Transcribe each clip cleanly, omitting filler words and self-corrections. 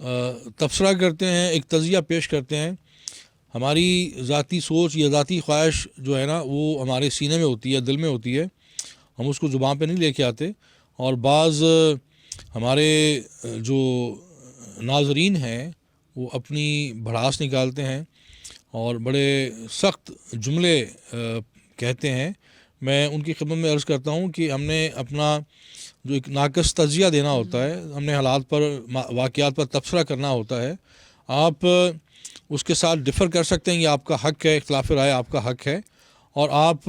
تبصرہ کرتے ہیں، ایک تجزیہ پیش کرتے ہیں. ہماری ذاتی سوچ یا ذاتی خواہش جو ہے نا وہ ہمارے سینے میں ہوتی ہے، دل میں ہوتی ہے، ہم اس کو زبان پہ نہیں لے کے آتے. اور بعض ہمارے جو ناظرین ہیں وہ اپنی بھڑاس نکالتے ہیں اور بڑے سخت جملے کہتے ہیں. میں ان کی خدمت میں عرض کرتا ہوں کہ ہم نے اپنا جو ایک ناقص تجزیہ دینا ہوتا ہے، ہم نے حالات پر، واقعات پر تبصرہ کرنا ہوتا ہے. آپ اس کے ساتھ ڈفر کر سکتے ہیں، یہ آپ کا حق ہے، اختلاف رائے آپ کا حق ہے، اور آپ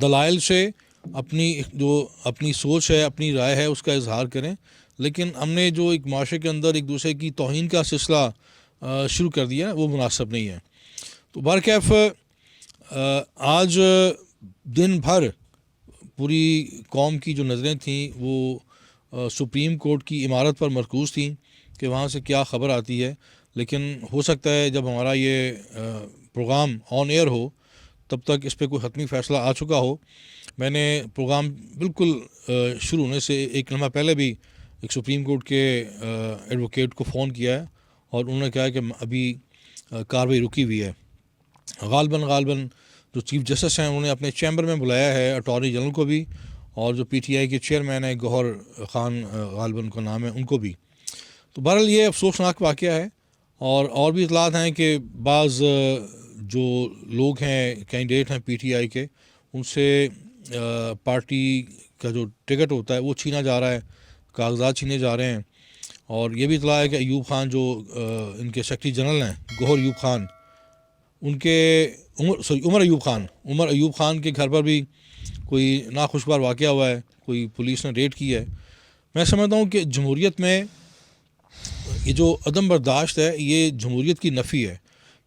دلائل سے اپنی سوچ ہے، اپنی رائے ہے، اس کا اظہار کریں. لیکن ہم نے جو ایک معاشرے کے اندر ایک دوسرے کی توہین کا سلسلہ شروع کر دیا وہ مناسب نہیں ہے. تو بہرکیف آج دن بھر پوری قوم کی جو نظریں تھیں وہ سپریم کورٹ کی عمارت پر مرکوز تھیں کہ وہاں سے کیا خبر آتی ہے. لیکن ہو سکتا ہے جب ہمارا یہ پروگرام آن ایئر ہو تب تک اس پہ کوئی حتمی فیصلہ آ چکا ہو. میں نے پروگرام بالکل شروع ہونے سے ایک لمحہ پہلے بھی ایک سپریم کورٹ کے ایڈوکیٹ کو فون کیا ہے اور انہوں نے کہا کہ ابھی کارروائی رکی ہوئی ہے. غالباً جو چیف جسٹس ہیں انہوں نے اپنے چیمبر میں بلایا ہے اٹارنی جنرل کو بھی، اور جو پی ٹی آئی کے چیئرمین ہیں گوہر خان غالباً کا نام ہے، ان کو بھی. تو بہرحال یہ افسوسناک واقعہ ہے. اور بھی اطلاعات ہیں کہ بعض جو لوگ ہیں، کینڈیڈیٹ ہیں پی ٹی آئی کے، ان سے پارٹی کا جو ٹکٹ ہوتا ہے وہ چھینا جا رہا ہے، کاغذات چھینے جا رہے ہیں. اور یہ بھی اطلاع ہے کہ ایوب خان جو ان کے سیکرٹری جنرل ہیں، گوہر ایوب خان، ان کے عمر ایوب خان کے گھر پر بھی کوئی ناخوشگوار واقعہ ہوا ہے، کوئی پولیس نے ریڈ کی ہے. میں سمجھتا ہوں کہ جمہوریت میں یہ جو عدم برداشت ہے یہ جمہوریت کی نفی ہے.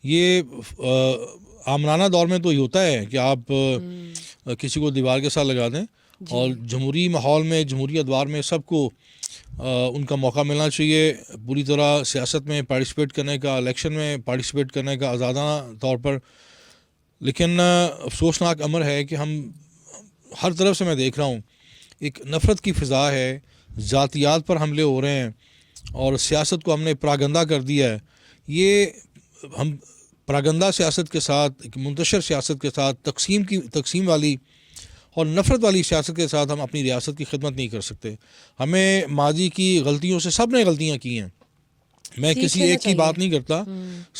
یہ آمرانہ دور میں تو یہ ہوتا ہے کہ آپ کسی کو دیوار کے ساتھ لگا دیں، اور جمہوری ماحول میں، جمہوری ادوار میں سب کو ان کا موقع ملنا چاہیے پوری طرح سیاست میں پارٹیسپیٹ کرنے کا، الیکشن میں پارٹیسپیٹ کرنے کا آزادانہ طور پر. لیکن افسوسناک امر ہے کہ ہم ہر طرف سے، میں دیکھ رہا ہوں، ایک نفرت کی فضا ہے، ذاتیات پر حملے ہو رہے ہیں اور سیاست کو ہم نے پراگندہ کر دیا ہے. یہ ہم پراگندہ سیاست کے ساتھ، ایک منتشر سیاست کے ساتھ، تقسیم والی اور نفرت والی سیاست کے ساتھ ہم اپنی ریاست کی خدمت نہیں کر سکتے. ہمیں ماضی کی غلطیوں سے، سب نے غلطیاں کی ہیں، میں کسی ایک کی بات نہیں کرتا،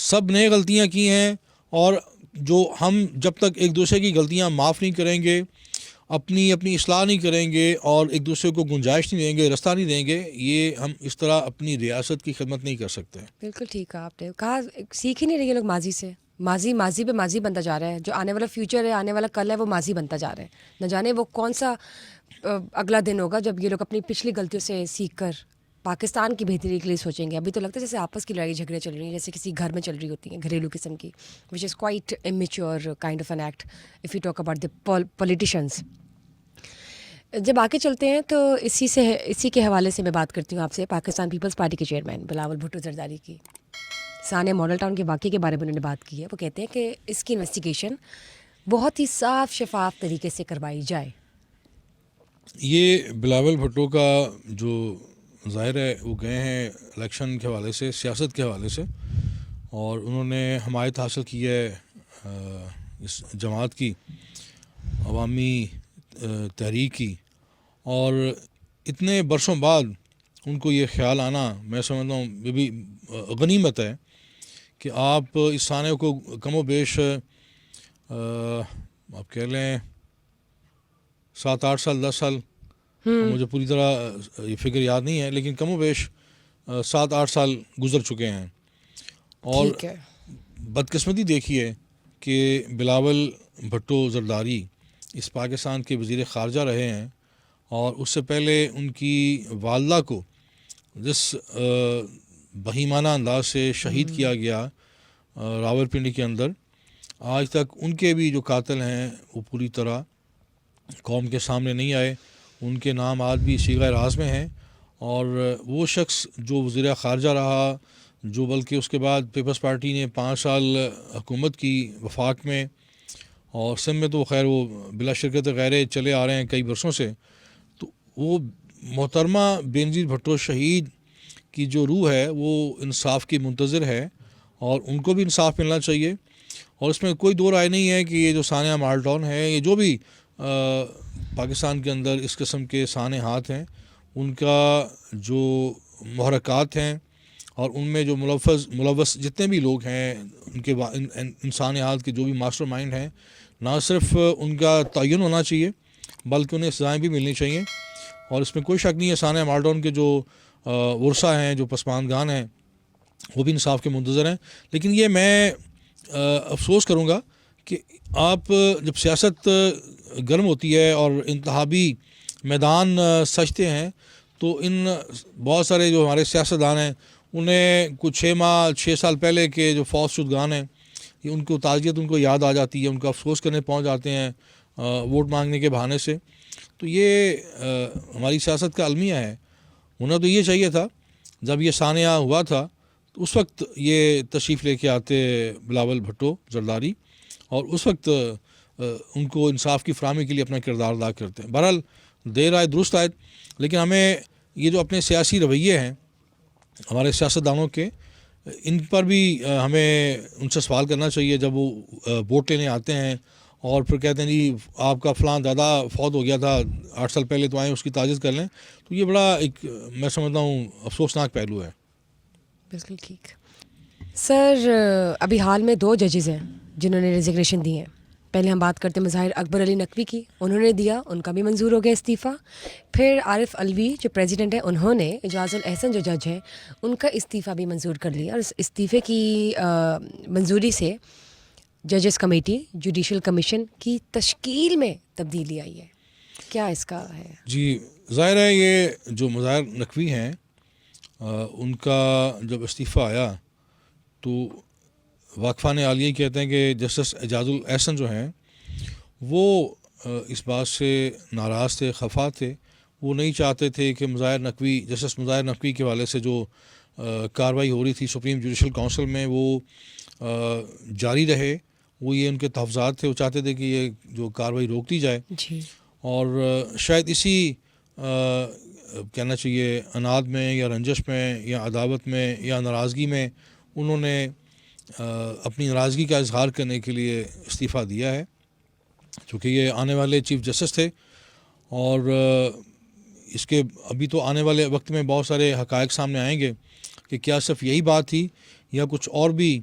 سب نے غلطیاں کی ہیں. اور جو ہم جب تک ایک دوسرے کی غلطیاں معاف نہیں کریں گے، اپنی اصلاح نہیں کریں گے اور ایک دوسرے کو گنجائش نہیں دیں گے، رستہ نہیں دیں گے، یہ ہم اس طرح اپنی ریاست کی خدمت نہیں کر سکتے. بالکل ٹھیک کہا آپ نے. کہا سیکھ ہی نہیں رہے یہ لوگ ماضی سے. ماضی پہ ماضی بنتا جا رہا ہے. جو آنے والا فیوچر ہے، آنے والا کل ہے، وہ ماضی بنتا جا رہا ہے. نہ جانے وہ کون سا اگلا دن ہوگا جب یہ لوگ اپنی پچھلی غلطیوں سے سیکھ کر پاکستان کی بہتری کے لیے سوچیں گے. ابھی تو لگتا ہے جیسے آپس کی لڑائی جھگڑے چل رہی ہیں، جیسے کسی گھر میں چل رہی ہوتی ہیں، گھریلو قسم کی، which is quite amateur kind of an act if you talk about the politicians. جب آگے چلتے ہیں تو اسی کے حوالے سے میں بات کرتی ہوں آپ سے. پاکستان پیپلز پارٹی کے چیئرمین بلاول بھٹو زرداری کی ثانیہ ماڈل ٹاؤن کے واقعے کے بارے میں انہوں نے بات کی ہے. وہ کہتے ہیں کہ اس کی انویسٹیگیشن بہت ہی صاف شفاف طریقے سے کروائی جائے. یہ بلاول بھٹو کا جو ظاہر ہے وہ گئے ہیں الیکشن کے حوالے سے، سیاست کے حوالے سے، اور انہوں نے حمایت حاصل کی ہے اس جماعت کی، عوامی تحریک کی. اور اتنے برسوں بعد ان کو یہ خیال آنا، میں سمجھتا ہوں یہ بھی غنیمت ہے کہ آپ اس سانے کو کم و بیش آپ کہہ لیں 7-8 سال 10 سال، مجھے پوری طرح یہ فگر یاد نہیں ہے، لیکن کم و بیش 7-8 سال گزر چکے ہیں. اور بدقسمتی دیکھیے کہ بلاول بھٹو زرداری اس پاکستان کے وزیر خارجہ رہے ہیں، اور اس سے پہلے ان کی والدہ کو جس بہیمانہ انداز سے شہید کیا گیا راولپنڈی کے اندر، آج تک ان کے بھی جو قاتل ہیں وہ پوری طرح قوم کے سامنے نہیں آئے. ان کے نام آج بھی صیغہ راز میں ہیں. اور وہ شخص جو وزیر خارجہ رہا، جو بلکہ اس کے بعد پیپلز پارٹی نے 5 سال حکومت کی وفاق میں، اور سندھ میں تو خیر وہ بلا شرکت غیرے چلے آ رہے ہیں کئی برسوں سے، تو وہ محترمہ بینظیر بھٹو شہید کی جو روح ہے وہ انصاف کی منتظر ہے اور ان کو بھی انصاف ملنا چاہیے. اور اس میں کوئی دو رائے نہیں ہے کہ یہ جو ثانیہ مالٹون ہے, یہ جو بھی پاکستان کے اندر اس قسم کے سانحہ ہاتھ ہیں, ان کا جو محرکات ہیں اور ان میں جو ملوث جتنے بھی لوگ ہیں, ان کے انسانی حالات کے جو بھی ماسٹر مائنڈ ہیں, نہ صرف ان کا تعین ہونا چاہیے بلکہ انہیں سزائیں بھی ملنی چاہیے. اور اس میں کوئی شک نہیں ہے ثانیہ مالٹون کے جو ورثہ ہیں, جو پسماندگان ہیں, وہ بھی انصاف کے منتظر ہیں. لیکن یہ میں افسوس کروں گا کہ آپ جب سیاست گرم ہوتی ہے اور انتخابی میدان سجتے ہیں تو ان بہت سارے جو ہمارے سیاستدان ہیں انہیں کچھ 6 سال پہلے کے جو فوت شدگان ہیں, یہ ان کو تعزیت ان کو یاد آ جاتی ہے, ان کا افسوس کرنے پہنچ جاتے ہیں ووٹ مانگنے کے بہانے سے. تو یہ ہماری سیاست کا المیہ ہے. انہیں تو یہ چاہیے تھا جب یہ سانحہ ہوا تھا تو اس وقت یہ تشریف لے کے آتے بلاول بھٹو زرداری, اور اس وقت ان کو انصاف کی فراہمی کے لیے اپنا کردار ادا کرتے ہیں. بہرحال دیر آئے درست آئے, لیکن ہمیں یہ جو اپنے سیاسی رویے ہیں ہمارے سیاستدانوں کے, ان پر بھی ہمیں ان سے سوال کرنا چاہیے جب وہ ووٹ لینے آتے ہیں اور پھر کہتے ہیں جی آپ کا فلاں دادا فوت ہو گیا تھا 8 سال پہلے, تو آئیں اس کی تعزیت کر لیں. تو یہ بڑا ایک میں سمجھتا ہوں افسوسناک پہلو ہے. بالکل ٹھیک. سر ابھی حال میں 2 ججز ہیں جنہوں نے ریزگنیشن دی ہیں. پہلے ہم بات کرتے ہیں مظاہر اکبر علی نقوی کی, انہوں نے دیا, ان کا بھی منظور ہو گیا استعفیٰ. پھر عارف الوی جو پریزیڈنٹ ہیں انہوں نے, اعجاز الاحسن جو جج ہیں ان کا استعفیٰ بھی منظور کر لیا, اور اس استعفے کی منظوری سے ججز کمیٹی جوڈیشل کمیشن کی تشکیل میں تبدیلی آئی ہے. کیا اس کا ہے؟ جی ظاہر ہے یہ جو مظاہر نقوی ہیں ان کا جب استعفیٰ آیا تو واقفان عالیہ کہتے ہیں کہ جسٹس اعجاز الاحسن جو ہیں وہ اس بات سے ناراض تھے, خفا تھے. وہ نہیں چاہتے تھے کہ جسٹس مظاہر نقوی کے حوالے سے جو کارروائی ہو رہی تھی سپریم جوڈیشل کونسل میں وہ جاری رہے. وہ یہ ان کے تحفظات تھے, وہ چاہتے تھے کہ یہ جو کارروائی روک دی جائے. جی. اور شاید اسی کہنا چاہیے اناد میں یا رنجش میں یا عداوت میں یا ناراضگی میں انہوں نے اپنی ناراضگی کا اظہار کرنے کے لیے استعفیٰ دیا ہے, چونکہ یہ آنے والے چیف جسٹس تھے. اور اس کے ابھی تو آنے والے وقت میں بہت سارے حقائق سامنے آئیں گے کہ کیا صرف یہی بات تھی یا کچھ اور بھی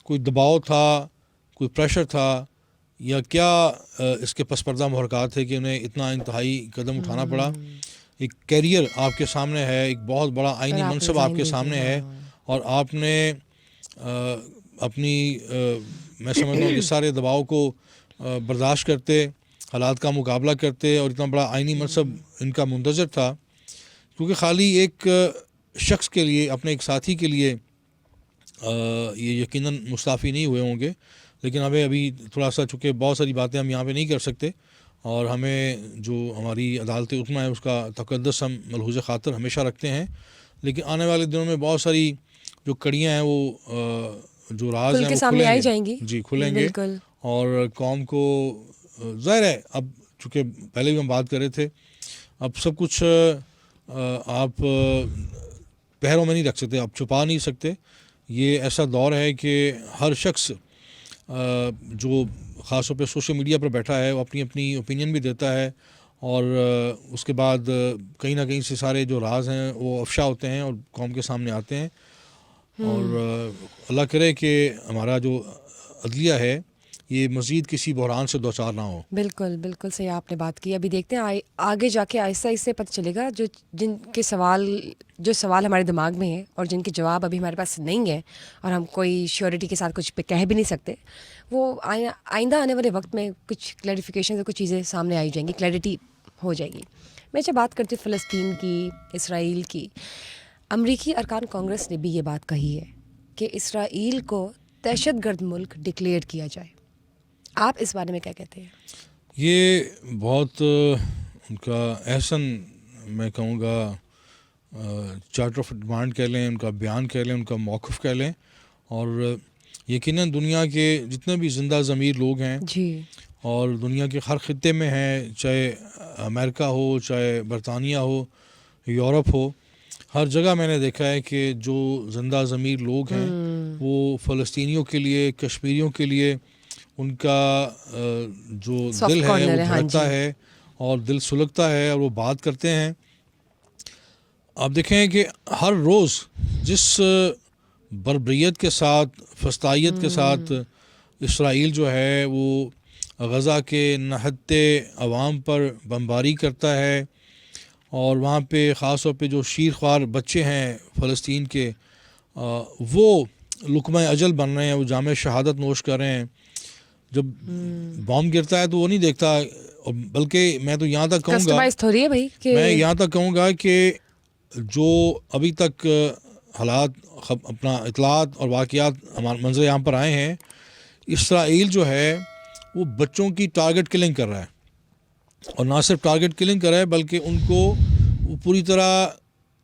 کوئی دباؤ تھا, کوئی پریشر تھا, یا کیا اس کے پس پردہ محرکات ہے کہ انہیں اتنا انتہائی قدم اٹھانا پڑا. ایک کیریئر آپ کے سامنے ہے, ایک بہت بڑا آئینی منصب آپ کے سامنے ہے, اور آپ نے اپنی میں سمجھتا ہوں کہ سارے دباؤ کو برداشت کرتے, حالات کا مقابلہ کرتے, اور اتنا بڑا آئینی منصب ان کا منتظر تھا. کیونکہ خالی ایک شخص کے لیے, اپنے ایک ساتھی کے لیے یہ یقیناً مستعفی نہیں ہوئے ہوں گے, لیکن ہمیں ابھی تھوڑا سا, چونکہ بہت ساری باتیں ہم یہاں پہ نہیں کر سکتے, اور ہمیں جو ہماری عدالت عظمیٰ ہے اس کا تقدس ہم ملحوظ خاطر ہمیشہ رکھتے ہیں. لیکن آنے والے دنوں میں بہت ساری جو کڑیاں ہیں وہ جو راز ہیں وہ کھلیں گے. جی کھلیں گے, اور قوم کو ظاہر ہے اب چونکہ پہلے بھی ہم بات کر رہے تھے, اب سب کچھ آپ پہروں میں نہیں رکھ سکتے, آپ چھپا نہیں سکتے. یہ ایسا دور ہے کہ ہر شخص جو خاص طور پہ سوشل میڈیا پر بیٹھا ہے وہ اپنی اپنی اوپینین بھی دیتا ہے, اور اس کے بعد کہیں نہ کہیں سے سارے جو راز ہیں وہ افشا ہوتے ہیں اور قوم کے سامنے آتے ہیں. اور اللہ کرے کہ ہمارا جو عدلیہ ہے یہ مزید کسی بحران سے دوچار نہ ہو. بالکل بالکل صحیح آپ نے بات کی. ابھی دیکھتے ہیں آگے جا کے آہستہ آہستہ پتہ چلے گا جو سوال ہمارے دماغ میں ہیں اور جن کے جواب ابھی ہمارے پاس نہیں ہیں, اور ہم کوئی شیورٹی کے ساتھ کچھ پہ کہہ بھی نہیں سکتے, وہ آئندہ آنے والے وقت میں کچھ کلیریفیکیشن سے کچھ چیزیں سامنے آئی جائیں گی, کلیئرٹی ہو جائے گی. میں جب بات کرتی ہوں فلسطین کی, اسرائیل کی, امریکی ارکان کانگریس نے بھی یہ بات کہی ہے کہ اسرائیل کو دہشت گرد ملک ڈکلیئر کیا جائے. آپ اس بارے میں کیا کہتے ہیں؟ یہ بہت ان کا احسن میں کہوں گا چارٹر آف ڈیمانڈ کہہ لیں, ان کا بیان کہہ لیں, ان کا موقف کہہ لیں. اور یقیناً دنیا کے جتنے بھی زندہ ضمیر لوگ ہیں جی, اور دنیا کے ہر خطے میں ہیں, چاہے امریکہ ہو, چاہے برطانیہ ہو, یورپ ہو, ہر جگہ میں نے دیکھا ہے کہ جو زندہ ضمیر لوگ ہیں وہ فلسطینیوں کے لیے، کشمیریوں کے لیے ان کا جو Soft دل ہے corner وہ ہے، ہاں دھڑکتا جی۔ ہے اور دل سلگتا ہے اور وہ بات کرتے ہیں۔ آپ دیکھیں کہ ہر روز جس بربریت کے ساتھ، فسطائیت کے ساتھ اسرائیل جو ہے وہ غزہ کے نہتے عوام پر بمباری کرتا ہے، اور وہاں پہ خاص طور پہ جو شیر خوار بچے ہیں فلسطین کے، وہ لقمہ اجل بن رہے ہیں، وہ جام شہادت نوش کر رہے ہیں۔ جب بام گرتا ہے تو وہ نہیں دیکھتا، بلکہ میں تو یہاں تک کہوں گا، کسٹمائز تھوڑی ہے بھائی کہ میں یہاں تک کہوں گا کہ جو ابھی تک حالات، اپنا اطلاعات اور واقعات ہمارے منظر یہاں پر آئے ہیں، اسرائیل جو ہے وہ بچوں کی ٹارگٹ کلنگ کر رہا ہے، اور نہ صرف ٹارگٹ کلنگ کر رہا ہے بلکہ ان کو وہ پوری طرح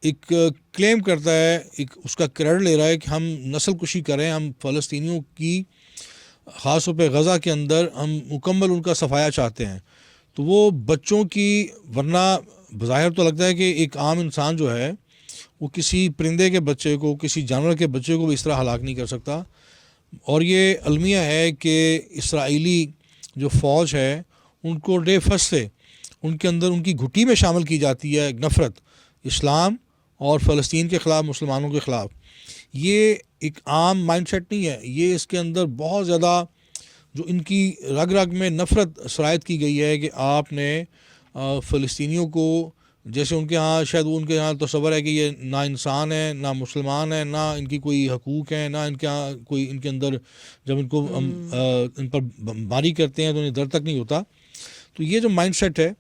ایک کلیم کرتا ہے، ایک اس کا کریڈٹ لے رہا ہے کہ ہم نسل کشی کریں، ہم فلسطینیوں کی خاص طور پہ غزہ کے اندر ہم مکمل ان کا صفایا چاہتے ہیں۔ تو وہ بچوں کی، ورنہ بظاہر تو لگتا ہے کہ ایک عام انسان جو ہے وہ کسی پرندے کے بچے کو، کسی جانور کے بچے کو بھی اس طرح ہلاک نہیں کر سکتا۔ اور یہ المیہ ہے کہ اسرائیلی جو فوج ہے ان کو ڈے فرسٹ سے ان کے اندر، ان کی گھٹی میں شامل کی جاتی ہے نفرت اسلام اور فلسطین کے خلاف، مسلمانوں کے خلاف۔ یہ ایک عام مائنڈ سیٹ نہیں ہے، یہ اس کے اندر بہت زیادہ جو ان کی رگ رگ میں نفرت سرایت کی گئی ہے کہ آپ نے فلسطینیوں کو، جیسے ان کے ہاں شاید ان کے ہاں تصور ہے کہ یہ نہ انسان ہے، نہ مسلمان ہے، نہ ان کی کوئی حقوق ہیں، نہ ان کے ہاں کوئی، ان کے اندر جب ان کو ان پر بمباری کرتے ہیں تو انہیں ڈر تک نہیں ہوتا۔ تو یہ جو مائنڈ سیٹ ہے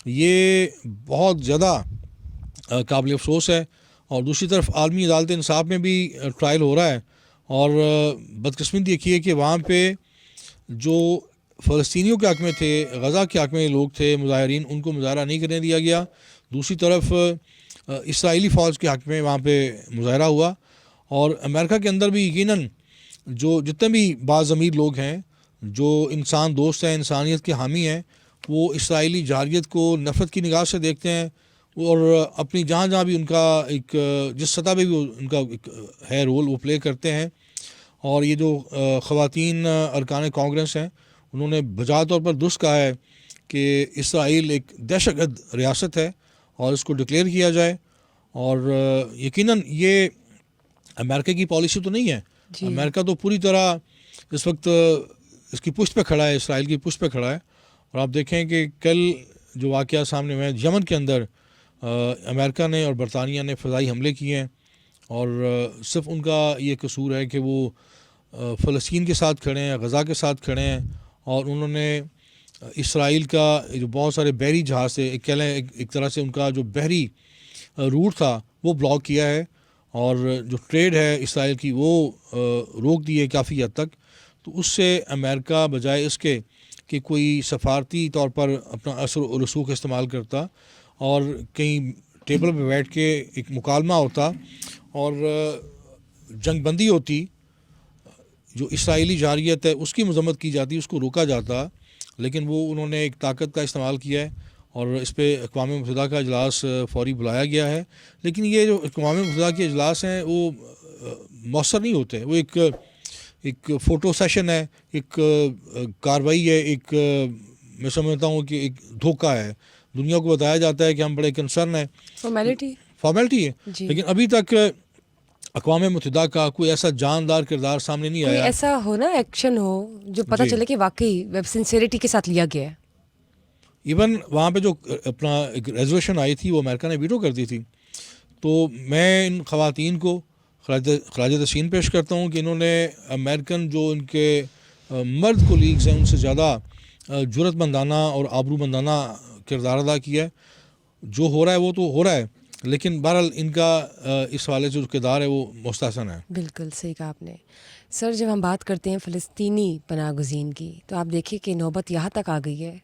یہ بہت زیادہ قابل افسوس ہے۔ اور دوسری طرف عالمی عدالت انصاف میں بھی ٹرائل ہو رہا ہے، اور بدقسمتی دیکھیے کہ وہاں پہ جو فلسطینیوں کے حق میں تھے، غزہ کے حق میں لوگ تھے، مظاہرین، ان کو مظاہرہ نہیں کرنے دیا گیا۔ دوسری طرف اسرائیلی فوج کے حق میں وہاں پہ مظاہرہ ہوا، اور امریکہ کے اندر بھی یقیناً جو جتنے بھی باضمیر لوگ ہیں، جو انسان دوست ہیں، انسانیت کے حامی ہیں، وہ اسرائیلی جارحیت کو نفرت کی نگاہ سے دیکھتے ہیں، اور اپنی جہاں جہاں بھی ان کا ایک، جس سطح پہ بھی ان کا ایک ہے رول، وہ پلے کرتے ہیں۔ اور یہ جو خواتین ارکان کانگریس ہیں، انہوں نے بجا طور پر درست کہا ہے کہ اسرائیل ایک دہشت گرد ریاست ہے اور اس کو ڈکلیئر کیا جائے۔ اور یقیناً یہ امریکہ کی پالیسی تو نہیں ہے، امریکہ تو پوری طرح اس وقت اس کی پشت پہ کھڑا ہے، اسرائیل کی پشت پہ کھڑا ہے۔ اور آپ دیکھیں کہ کل جو واقعہ سامنے ہوئے یمن کے اندر، امریکہ نے اور برطانیہ نے فضائی حملے کیے ہیں، اور صرف ان کا یہ قصور ہے کہ وہ فلسطین کے ساتھ کھڑے ہیں، غزہ کے ساتھ کھڑے ہیں، اور انہوں نے اسرائیل کا جو بہت سارے بحری جہاز تھے، کہہ لیں ایک طرح سے ان کا جو بحری روٹ تھا وہ بلاک کیا ہے، اور جو ٹریڈ ہے اسرائیل کی وہ روک دی ہے کافی حد تک۔ تو اس سے امریکہ بجائے اس کے کہ کوئی سفارتی طور پر اپنا اثر و رسوخ استعمال کرتا اور کہیں ٹیبل پہ بیٹھ کے ایک مکالمہ ہوتا اور جنگ بندی ہوتی، جو اسرائیلی جارحیت ہے اس کی مذمت کی جاتی، اس کو روکا جاتا، لیکن وہ انہوں نے ایک طاقت کا استعمال کیا ہے، اور اس پہ اقوام متحدہ کا اجلاس فوری بلایا گیا ہے۔ لیکن یہ جو اقوام متحدہ کے اجلاس ہیں وہ مؤثر نہیں ہوتے، وہ ایک فوٹو سیشن ہے، ایک کاروائی ہے، ایک میں سمجھتا ہوں کہ ایک دھوکہ ہے۔ دنیا کو بتایا جاتا ہے کہ ہم بڑے کنسرن ہیں، فارمیلٹی ہے، لیکن ابھی تک اقوام متحدہ کا کوئی ایسا جاندار کردار سامنے نہیں آیا، کوئی ایسا ہو نا ایکشن ہو جو پتہ چلے کہ واقعی ویب سنسیریٹی کے ساتھ لیا گیا ہے۔ ایون وہاں پہ جو اپنا ایک ریزولوشن آئی تھی وہ امریکہ نے ویٹو کر دی تھی۔ تو میں ان خواتین کو خراج تحسین پیش کرتا ہوں کہ انہوں نے امریکن جو ان کے مرد کولیگز ہیں ان سے زیادہ جرأت مندانہ اور آبرو مندانہ کردار ادا کیا ہے۔ جو ہو رہا ہے وہ تو ہو رہا ہے، لیکن بہرحال ان کا اس حوالے سے جو کردار ہے وہ مستحسن ہے۔ بالکل صحیح کہا آپ نے۔ سر جب ہم بات کرتے ہیں فلسطینی پناہ گزین کی تو آپ دیکھیے کہ نوبت یہاں تک آ گئی ہے،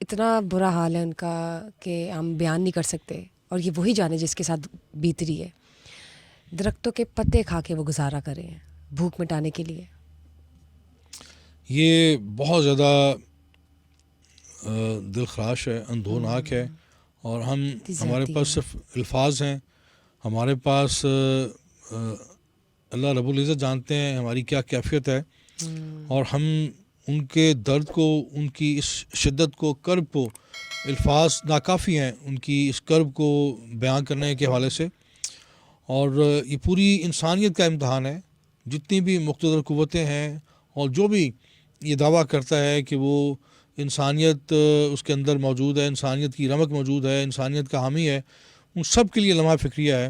اتنا برا حال ہے ان کا کہ ہم بیان نہیں کر سکتے، اور یہ وہی جانے جس کے ساتھ بیت رہی ہے۔ درختوں کے پتے کھا کے وہ گزارا کرے ہیں بھوک مٹانے کے لیے۔ یہ بہت زیادہ دل خراش ہے، اندھوناک ہے، اور ہمارے پاس صرف الفاظ ہیں ہمارے پاس اللہ رب العزت جانتے ہیں ہماری کیا کیفیت ہے، اور ہم ان کے درد کو، ان کی اس شدت کو، کرب کو، الفاظ ناکافی ہیں ان کی اس کرب کو بیان کرنے کے حوالے سے. اور یہ پوری انسانیت کا امتحان ہے. جتنی بھی مقتدر قوتیں ہیں اور جو بھی یہ دعویٰ کرتا ہے کہ وہ انسانیت اس کے اندر موجود ہے، انسانیت کی رمق موجود ہے، انسانیت کا حامی ہے، ان سب کے لیے لمحہ فکریہ ہے.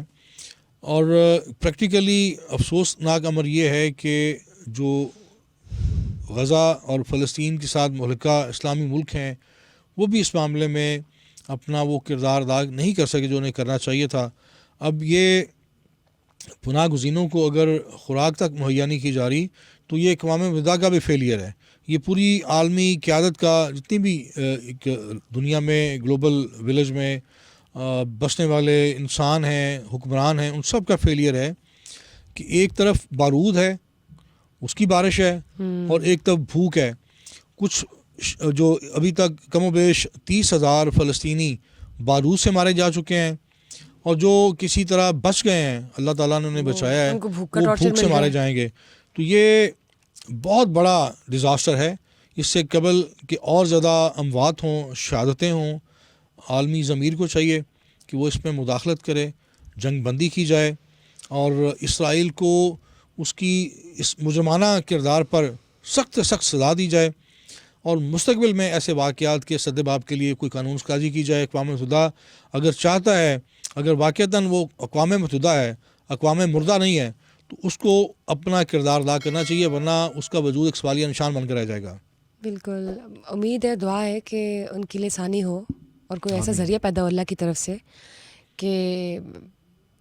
اور پریکٹیکلی افسوسناک امر یہ ہے کہ جو غزہ اور فلسطین کے ساتھ ملحقہ اسلامی ملک ہیں وہ بھی اس معاملے میں اپنا وہ کردار ادا نہیں کر سکے جو انہیں کرنا چاہیے تھا. اب یہ پناہ گزینوں کو اگر خوراک تک مہیا نہیں کی جا رہی تو یہ اقوام متحدہ کا بھی فیلئر ہے. یہ پوری عالمی قیادت کا، جتنی بھی دنیا میں گلوبل ولیج میں بسنے والے انسان ہیں، حکمران ہیں، ان سب کا فیلئر ہے کہ ایک طرف بارود ہے، اس کی بارش ہے، اور ایک طرف بھوک ہے. کچھ جو ابھی تک کم و بیش 30,000 فلسطینی بارود سے مارے جا چکے ہیں، اور جو کسی طرح بچ گئے ہیں اللہ تعالیٰ نے انہیں بچایا ہے، وہ بھوک سے مارے جائیں گے. تو یہ بہت بڑا ڈیزاسٹر ہے. اس سے قبل کہ اور زیادہ اموات ہوں، شہادتیں ہوں، عالمی ضمیر کو چاہیے کہ وہ اس میں مداخلت کرے، جنگ بندی کی جائے، اور اسرائیل کو اس کی اس مجرمانہ کردار پر سخت سے سخت سزا دی جائے، اور مستقبل میں ایسے واقعات کے سدباب کے لیے کوئی قانون سازی کی جائے. اقوام متحدہ اگر چاہتا ہے، اگر واقعتاً وہ اقوام متحدہ ہے، اقوام مردہ نہیں ہے، تو اس کو اپنا کردار ادا کرنا چاہیے، ورنہ اس کا وجود ایک سوالیہ نشان بن کر رہ جائے گا. بالکل، امید ہے، دعا ہے کہ ان کی لسانی ہو اور کوئی ایسا ذریعہ پیدا ہو اللہ کی طرف سے کہ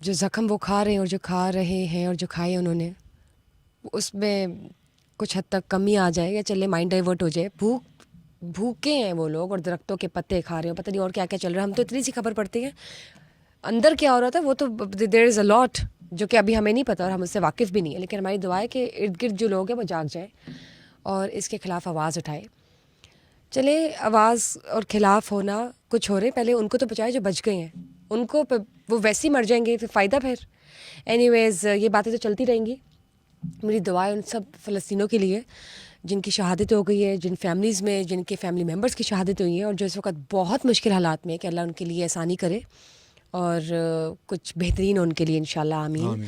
جو زخم وہ کھا رہے ہیں اور جو کھا رہے ہیں اور جو کھائے انہوں نے، اس میں کچھ حد تک کمی آ جائے، یا چلے مائنڈ ڈائیورٹ ہو جائے. بھوکے ہیں وہ لوگ اور درختوں کے پتے کھا رہے ہیں، پتہ نہیں اور کیا کیا چل رہا ہے. ہم تو اتنی سی خبر پڑتی ہے، اندر کیا ہو رہا تھا وہ تو دیر از اے لاٹ جو کہ ابھی ہمیں نہیں پتہ اور ہم اس سے واقف بھی نہیں ہیں. لیکن ہماری دعا ہے کہ ارد گرد جو لوگ ہیں وہ جاگ جائیں اور اس کے خلاف آواز اٹھائے. چلے آواز اور خلاف ہونا کچھ ہو رہے، پہلے ان کو تو بچائے جو بچ گئے ہیں. ان کو وہ ویسے ہی مر جائیں گے، پھر فائدہ پھر. اینی ویز یہ باتیں تو چلتی رہیں گی. میری دعائیں ان سب فلسطینوں کے لیے جن کی شہادت ہو گئی ہے، جن فیملیز میں جن کے فیملی ممبرس کی شہادت ہوئی ہے، اور جو اس وقت بہت مشکل حالات میں ہے، کہ اللہ ان کے لیے آسانی کرے اور کچھ بہترین ہو ان کے لیے انشاءاللہ. آمین.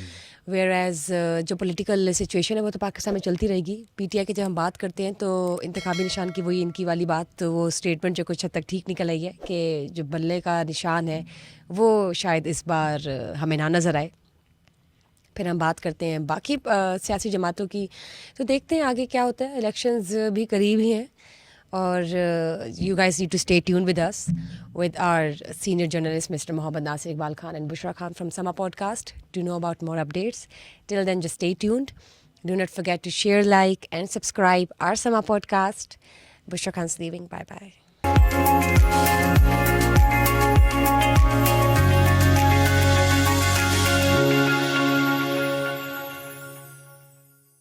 ویئر ایز جو پولیٹیکل سچویشن ہے وہ تو پاکستان میں چلتی رہے گی. پی ٹی آئی کی جب ہم بات کرتے ہیں تو انتخابی نشان کی وہی ان کی والی بات، وہ اسٹیٹمنٹ جو کچھ حد تک ٹھیک نکل آئی ہے کہ جو بلے کا نشان ہے وہ شاید اس بار ہمیں نہ نظر آئے. پھر ہم بات کرتے ہیں باقی سیاسی جماعتوں کی، تو دیکھتے ہیں آگے کیا ہوتا ہے. الیکشنز بھی قریب ہی ہیں، اور you guys need to stay tune with us with our senior journalist mister Muhammad Nasir Iqbal Khan and Bushra Khan from Samaa podcast to know about more updates. Till then just stay tuned. Do not forget to share, like and subscribe our Samaa podcast. Bushra Khan living. Bye bye.